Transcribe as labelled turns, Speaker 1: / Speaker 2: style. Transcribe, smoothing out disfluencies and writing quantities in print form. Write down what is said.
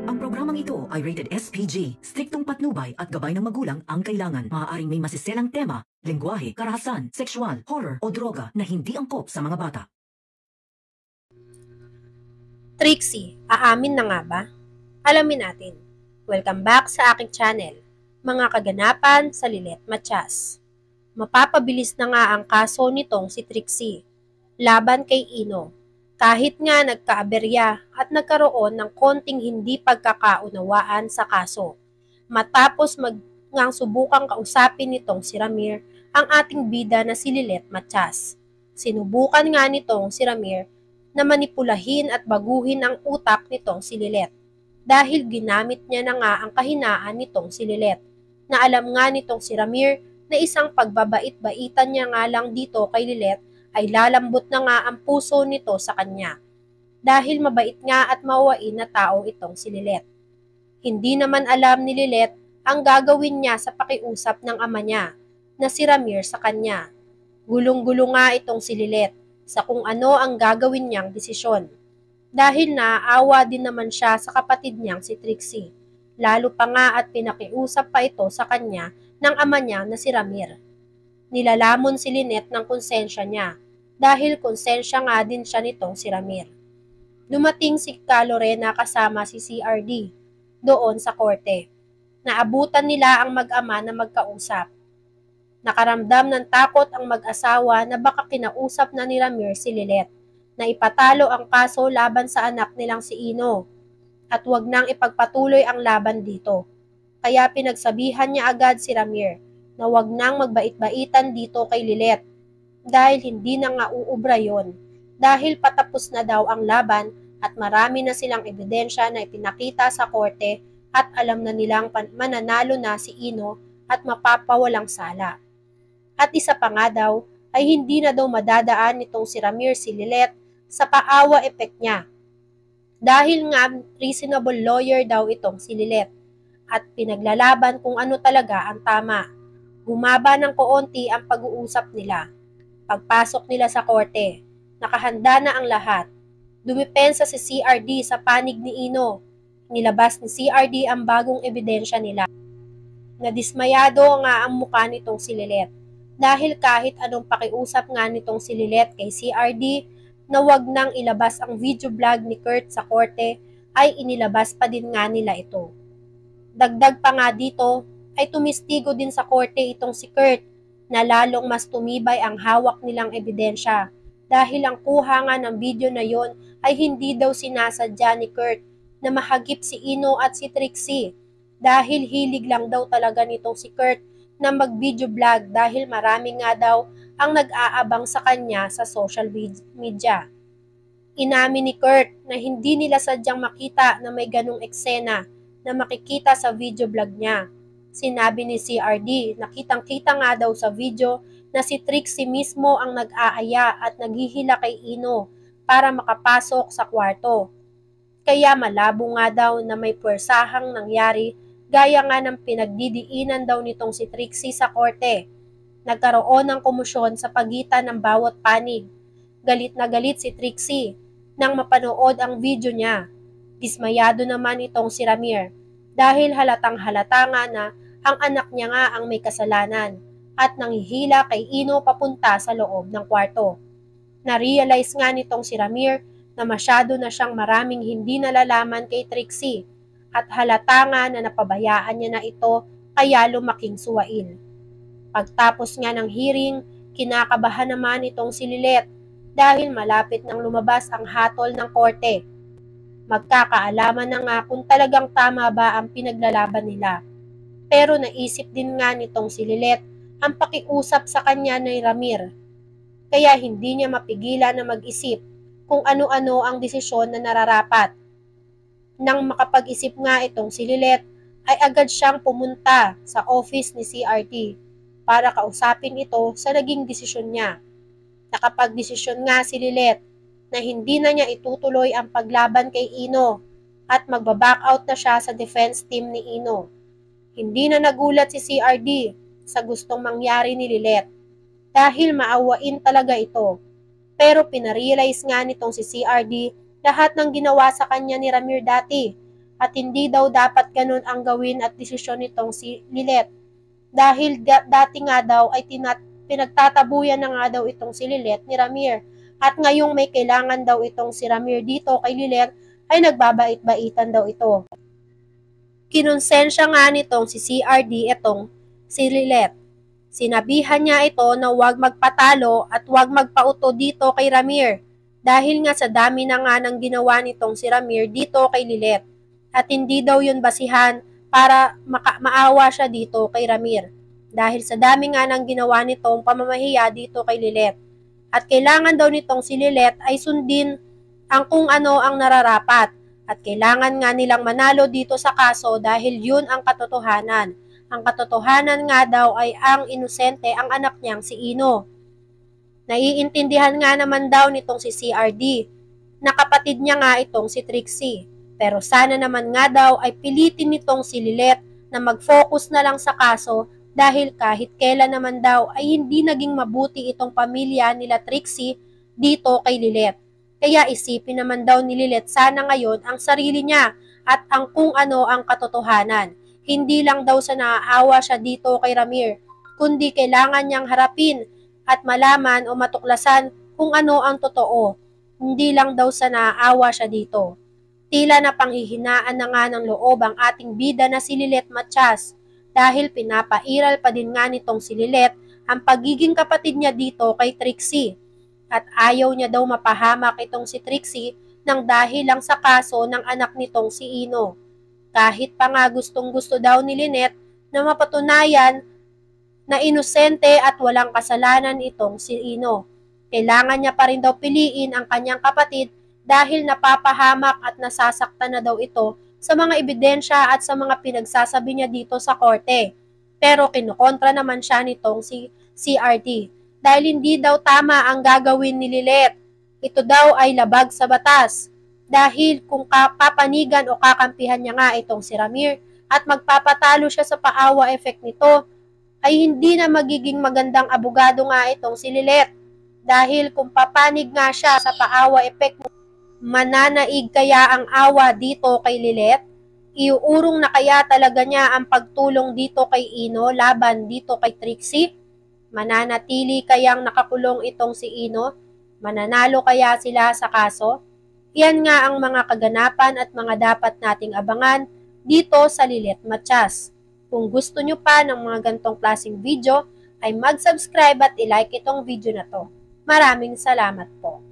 Speaker 1: Ang programang ito ay rated SPG. Striktong patnubay at gabay ng magulang ang kailangan. Maaaring may masiselang tema, lengguwahe, karahasan, sexual, horror o droga na hindi angkop sa mga bata.
Speaker 2: Trixie, aamin na nga ba? Alamin natin. Welcome back sa aking channel, mga kaganapan sa Lilet Matias. Mapapabilis na nga ang kaso nitong si Trixie, laban kay Ino. Kahit nga nagkaaberya at nagkaroon ng konting hindi pagkakaunawaan sa kaso. Matapos ngang subukang kausapin nitong si Ramir ang ating bida na si Lilet Matias. Sinubukan nga nitong si Ramir na manipulahin at baguhin ang utak nitong si Lilet dahil ginamit niya na nga ang kahinaan nitong si Lilet na alam nga nitong si Ramir na isang pagbabait-baitan niya nga lang dito kay Lilet ay lalambot na nga ang puso nito sa kanya dahil mabait nga at mawain na tao itong si Lilet. Hindi naman alam ni Lilet ang gagawin niya sa pakiusap ng ama niya na si Ramir sa kanya. Gulong-gulo nga itong si Lilet sa kung ano ang gagawin niyang desisyon. Dahil naaawa din naman siya sa kapatid niyang si Trixie. Lalo pa nga at pinakiusap pa ito sa kanya ng ama niya na si Ramir. Nilalamon si Lynette ng konsensya niya dahil konsensya nga din siya nitong si Ramir. Dumating si Calorena kasama si CRD doon sa korte. Naabutan nila ang mag-ama na magkausap. Nakaramdam ng takot ang mag-asawa na baka kinausap na ni Ramir si Lilet na ipatalo ang kaso laban sa anak nilang si Ino at wag nang ipagpatuloy ang laban dito. Kaya pinagsabihan niya agad si Ramir na wag nang magbait-baitan dito kay Lilet dahil hindi na nga uubra yon dahil patapos na daw ang laban at marami na silang ebidensya na ipinakita sa korte at alam na nilang mananalo na si Ino at mapapawalang sala. At isa pa nga daw ay hindi na daw madadaan nitong si Ramir si Lilet sa paawa effect niya dahil nga reasonable lawyer daw itong si Lilet at pinaglalaban kung ano talaga ang tama. Humaba ng koonti ang pag-uusap nila. Pagpasok nila sa korte, nakahanda na ang lahat. Dumipensa si CRD sa panig ni Ino. Nilabas ni CRD ang bagong ebidensya nila. Nadismayado nga ang mukha nitong si Lilet dahil kahit anong pakiusap nga nitong si Lilet kay CRD na wag nang ilabas ang video vlog ni Kurt sa korte ay inilabas pa din nga nila ito. Dagdag pa nga dito ay tumistigo din sa korte itong si Kurt na lalong mas tumibay ang hawak nilang ebidensya dahil ang kuha nga ng video na yon ay hindi daw sinasadya ni Kurt na mahagip si Ino at si Trixie dahil hilig lang daw talaga nitong si Kurt na mag-video vlog dahil marami nga daw ang nag-aabang sa kanya sa social media. Inamin ni Kurt na hindi nila sadyang makita na may ganung eksena na makikita sa video vlog niya. Sinabi ni CRD na kitang-kita nga daw sa video na si Trixie mismo ang nag-aaya at naghihila kay Ino para makapasok sa kwarto. Kaya malabo nga daw na may puwersahang nangyari gaya nga ng pinagdidiinan daw nitong si Trixie sa korte. Nagkaroon ng komosyon sa pagitan ng bawat panig. Galit na galit si Trixie nang mapanood ang video niya. Dismayado naman itong si Ramir dahil halatang halata nga na ang anak niya nga ang may kasalanan at nanghihila kay Ino papunta sa loob ng kwarto. Na-realize nga nitong si Ramir na masyado na siyang maraming hindi nalalaman kay Trixie at halata nga na napabayaan niya na ito kaya lumaking suwail. Pagtapos nga ng hearing, kinakabahan naman itong si Lilet dahil malapit nang lumabas ang hatol ng korte. Magkakaalaman na nga kung talagang tama ba ang pinaglalaban nila. Pero naisip din nga nitong si Lilet ang pakiusap sa kanya ni Ramir. Kaya hindi niya mapigilan na mag-isip kung ano-ano ang desisyon na nararapat. Nang makapag-isip nga itong si Lilet, ay agad siyang pumunta sa office ni CRD para kausapin ito sa naging desisyon niya. Nakapag-desisyon nga si Lilet na hindi na niya itutuloy ang paglaban kay Ino at magbaback out na siya sa defense team ni Ino. Hindi na nagulat si CRD sa gustong mangyari ni Lilet dahil maawain talaga ito. Pero pinarealize nga nitong si CRD lahat ng ginawa sa kanya ni Ramir dati at hindi daw dapat ganun ang gawin at desisyon nitong si Lilet. Dahil dati nga daw ay pinagtatabuyan na nga daw itong si Lilet ni Ramir. At ngayong may kailangan daw itong si Ramir dito kay Lilet ay nagbabait-baitan daw ito. Kinonsensya nga nitong si CRD itong si Lilet. Sinabihan niya ito na huwag magpatalo at huwag magpauto dito kay Ramir dahil nga sa dami na nga ng ginawa nitong si Ramir dito kay Lilet at hindi daw yun basihan para maawa siya dito kay Ramir dahil sa dami nga ng ginawa nitong pamamahiya dito kay Lilet. At kailangan daw nitong si Lilet ay sundin ang kung ano ang nararapat at kailangan nga nilang manalo dito sa kaso dahil yun ang katotohanan. Ang katotohanan nga daw ay ang inosente ang anak niyang si Ino. Naiintindihan nga naman daw nitong si CRD na kapatid niya nga itong si Trixie. Pero sana naman nga daw ay pilitin nitong si Lilet na mag-focus na lang sa kaso dahil kahit kailan naman daw ay hindi naging mabuti itong pamilya nila Trixie dito kay Lilet. Kaya isipin naman daw ni Lilet sana ngayon ang sarili niya at ang kung ano ang katotohanan. Hindi lang daw sa naaawa siya dito kay Ramir, kundi kailangan niyang harapin at malaman o matuklasan kung ano ang totoo. Hindi lang daw sa naaawa siya dito. Tila na panghihinaan na nga ng loob ang ating bida na si Lilet Matias dahil pinapairal pa din nga nitong si Lilet ang pagiging kapatid niya dito kay Trixie. At ayaw niya daw mapahamak itong si Trixie nang dahil lang sa kaso ng anak nitong si Ino. Kahit pa nga gustong-gusto daw ni Linet na mapatunayan na inosente at walang kasalanan itong si Ino. Kailangan niya pa rin daw piliin ang kanyang kapatid dahil napapahamak at nasasaktan na daw ito sa mga ebidensya at sa mga pinagsasabi niya dito sa korte. Pero kinukontra naman siya nitong si CRD dahil hindi daw tama ang gagawin ni Lilet. Ito daw ay labag sa batas dahil kung papanigan o kakampihan niya nga itong si Ramir at magpapatalo siya sa paawa effect nito, ay hindi na magiging magandang abogado nga itong si Lilet. Dahil kung papanig nga siya sa paawa effect, mananaig kaya ang awa dito kay Lilet? Iuurong na kaya talaga niya ang pagtulong dito kay Ino laban dito kay Trixie? Mananatili kayang nakakulong itong si Ino? Mananalo kaya sila sa kaso? Yan nga ang mga kaganapan at mga dapat nating abangan dito sa Lilet Matias. Kung gusto nyo pa ng mga gantong klaseng video, ay mag-subscribe at i-like itong video na to. Maraming salamat po.